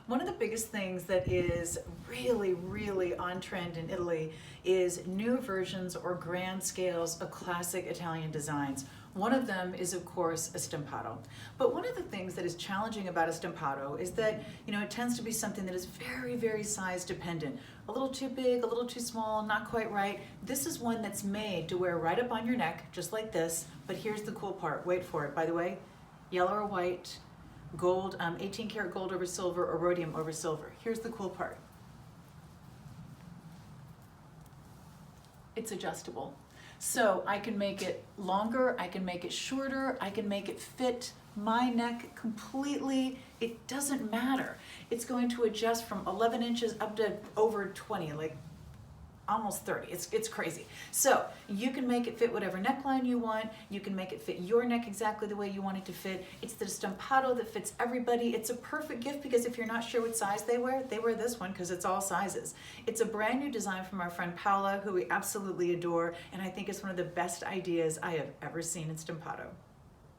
One of the biggest things that is really on trend in Italy is new versions or grand scales of classic Italian designs. One of them is, of course, a Stampato. But one of the things that is challenging about a Stampato is that, it tends to be something that is very size dependent. A little too big, a little too small, not quite right. This is one that's made to wear right up on your neck, just like this. But here's the cool part. Wait for it. By the way, yellow or white, gold, 18 karat gold over silver, or rhodium over silver. Here's the cool part. It's adjustable. So I can make it longer, I can make it shorter, I can make it fit my neck completely. It doesn't matter. It's going to adjust from 11 inches up to over 20, like almost 30. It's crazy. So you can make it fit whatever neckline you want. You can make it fit your neck exactly the way you want it to fit. It's the Stampato that fits everybody. It's a perfect gift because if you're not sure what size they wear this one because it's all sizes. It's a brand new design from our friend Paola, who we absolutely adore, and I think it's one of the best ideas I have ever seen in Stampato.